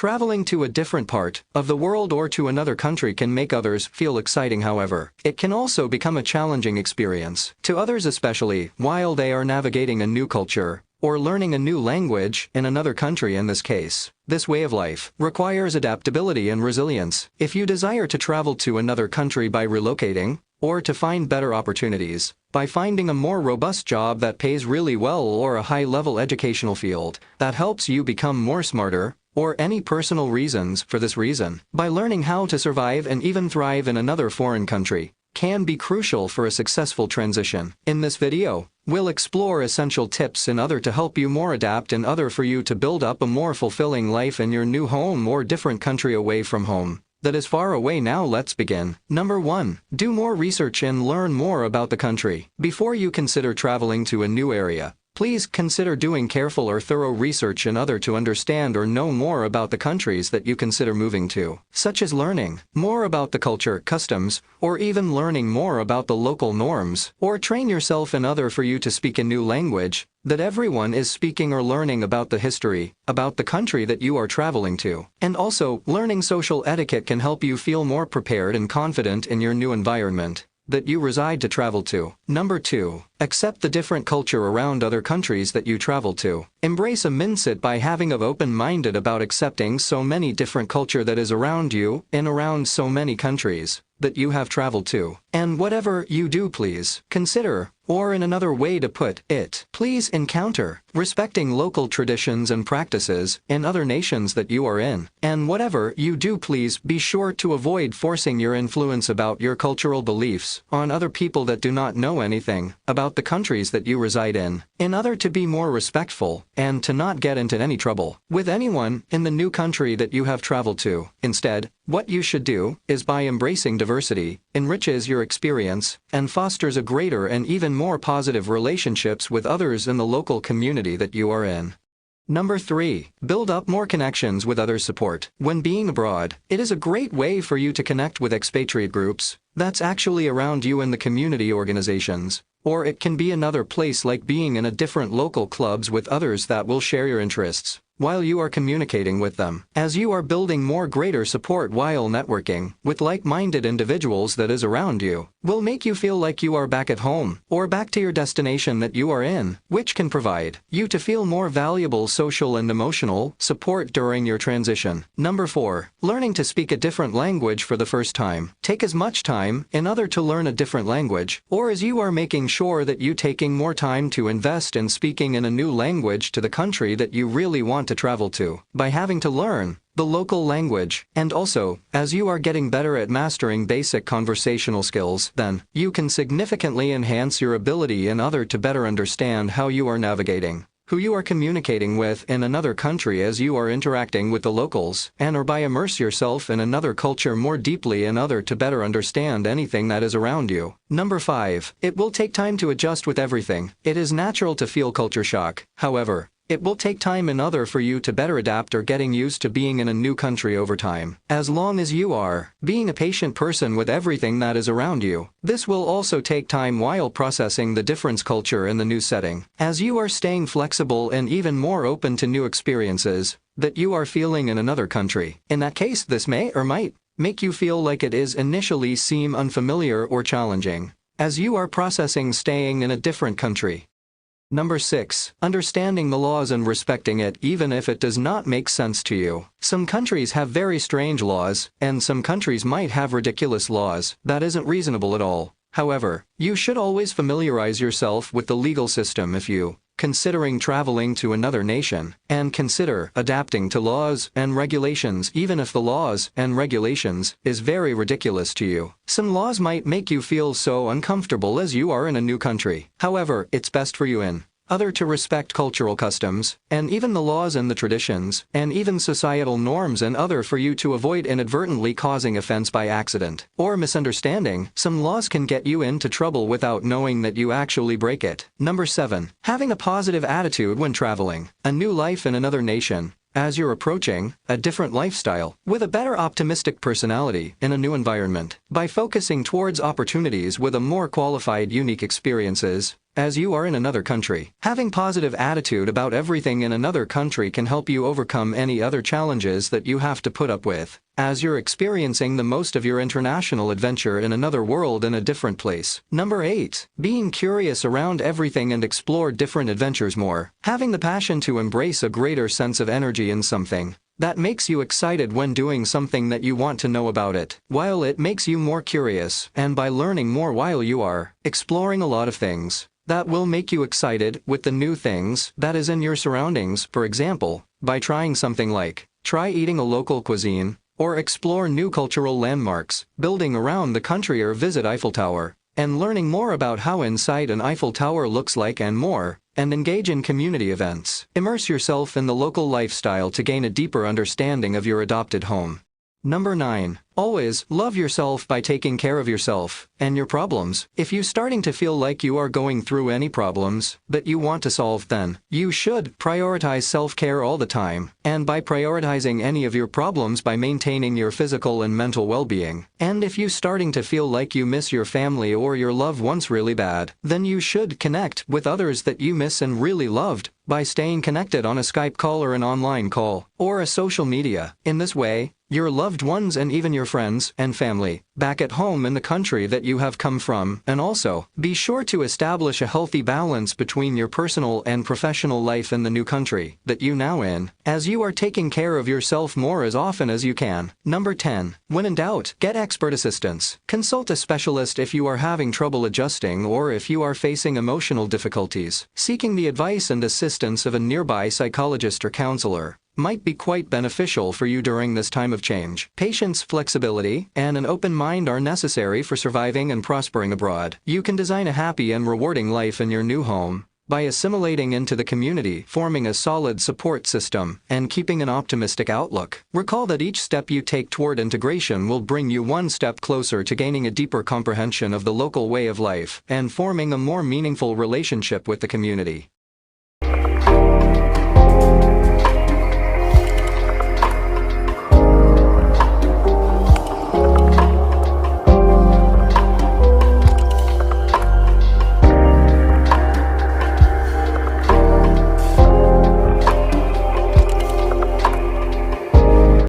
Traveling to a different part of the world or to another country can make others feel exciting. However, it can also become a challenging experience to others, especially while they are navigating a new culture or learning a new language in another country. In this case, this way of life requires adaptability and resilience. If you desire to travel to another country by relocating, or to find better opportunities by finding a more robust job that pays really well, or a high-level educational field that helps you become more smarter, or any personal reasons for this reason, by learning how to survive and even thrive in another foreign country, can be crucial for a successful transition. In this video, we'll explore essential tips in order to help you more adapt and other for you to build up a more fulfilling life in your new home or different country away from home that is far away. Now let's begin. Number 1. Do more research and learn more about the country. Before you consider traveling to a new area, please consider doing careful or thorough research in order to understand or know more about the countries that you consider moving to, such as learning more about the culture, customs, or even learning more about the local norms, or train yourself in order for you to speak a new language that everyone is speaking, or learning about the history about the country that you are traveling to. And also, learning social etiquette can help you feel more prepared and confident in your new environment that you reside to travel to. Number 2. Accept the different culture around other countries that you travel to. Embrace a mindset by having of open-minded about accepting so many different culture that is around you and around so many countries that you have traveled to. And whatever you do, please consider, or in another way to put it, please encounter respecting local traditions and practices in other nations that you are in. And whatever you do, please be sure to avoid forcing your influence about your cultural beliefs on other people that do not know anything about the countries that you reside in order to be more respectful and to not get into any trouble with anyone in the new country that you have traveled to. Instead, what you should do is, by embracing diversity, enriches your experience and fosters a greater and even more positive relationships with others in the local community that you are in. Number 3. Build up more connections with other support. When being abroad, it is a great way for you to connect with expatriate groups that's actually around you in the community organizations. Or it can be another place like being in a different local clubs with others that will share your interests while you are communicating with them, as you are building more greater support while networking with like-minded individuals that is around you, will make you feel like you are back at home or back to your destination that you are in, which can provide you to feel more valuable social and emotional support during your transition. Number 4. Learning to speak a different language for the first time. Take as much time in order to learn a different language, or as you are making sure that you taking more time to invest in speaking in a new language to the country that you really want to travel to, by having to learn the local language. And also, as you are getting better at mastering basic conversational skills, then you can significantly enhance your ability in order to better understand how you are navigating who you are communicating with in another country as you are interacting with the locals, and or by immerse yourself in another culture more deeply in order to better understand anything that is around you. Number 5. It will take time to adjust with everything. It is natural to feel culture shock. However, it will take time in order for you to better adapt or getting used to being in a new country over time. As long as you are being a patient person with everything that is around you, this will also take time while processing the different culture in the new setting, as you are staying flexible and even more open to new experiences that you are feeling in another country. In that case, this may or might make you feel like it is initially seem unfamiliar or challenging, as you are processing staying in a different country. Number 6. Understanding the laws and respecting it even if it does not make sense to you. Some countries have very strange laws, and some countries might have ridiculous laws that isn't reasonable at all. However, you should always familiarize yourself with the legal system if you considering traveling to another nation, and consider adapting to laws and regulations even if the laws and regulations is very ridiculous to you. Some laws might make you feel so uncomfortable as you are in a new country. However, it's best for you in other to respect cultural customs, and even the laws and the traditions, and even societal norms and other for you to avoid inadvertently causing offense by accident or misunderstanding. Some laws can get you into trouble without knowing that you actually break it. Number 7. Having a positive attitude when traveling. A new life in another nation. As you're approaching a different lifestyle with a better optimistic personality in a new environment, by focusing towards opportunities with a more qualified unique experiences, as you are in another country. Having positive attitude about everything in another country can help you overcome any other challenges that you have to put up with, as you're experiencing the most of your international adventure in another world in a different place. Number 8. Being curious around everything and explore different adventures more. Having the passion to embrace a greater sense of energy in something that makes you excited when doing something that you want to know about it, while it makes you more curious, and by learning more while you are exploring a lot of things that will make you excited with the new things that is in your surroundings. For example, by trying something like, try eating a local cuisine, or explore new cultural landmarks, building around the country or visit Eiffel Tower, and learning more about how inside an Eiffel Tower looks like and more, and engage in community events. Immerse yourself in the local lifestyle to gain a deeper understanding of your adopted home. Number 9. Always love yourself by taking care of yourself and your problems. If you're starting to feel like you are going through any problems that you want to solve, then you should prioritize self-care all the time, and by prioritizing any of your problems by maintaining your physical and mental well-being. And if you're starting to feel like you miss your family or your loved ones really bad, then you should connect with others that you miss and really loved by staying connected on a Skype call or an online call or a social media. In this way, your loved ones and even your friends and family back at home in the country that you have come from. And also, be sure to establish a healthy balance between your personal and professional life in the new country that you now in, as you are taking care of yourself more as often as you can. Number 10. When in doubt, get expert assistance. Consult a specialist if you are having trouble adjusting or if you are facing emotional difficulties. Seeking the advice and assistance of a nearby psychologist or counselor might be quite beneficial for you during this time of change. Patience, flexibility, and an open mind are necessary for surviving and prospering abroad. You can design a happy and rewarding life in your new home by assimilating into the community, forming a solid support system, and keeping an optimistic outlook. Recall that each step you take toward integration will bring you one step closer to gaining a deeper comprehension of the local way of life and forming a more meaningful relationship with the community.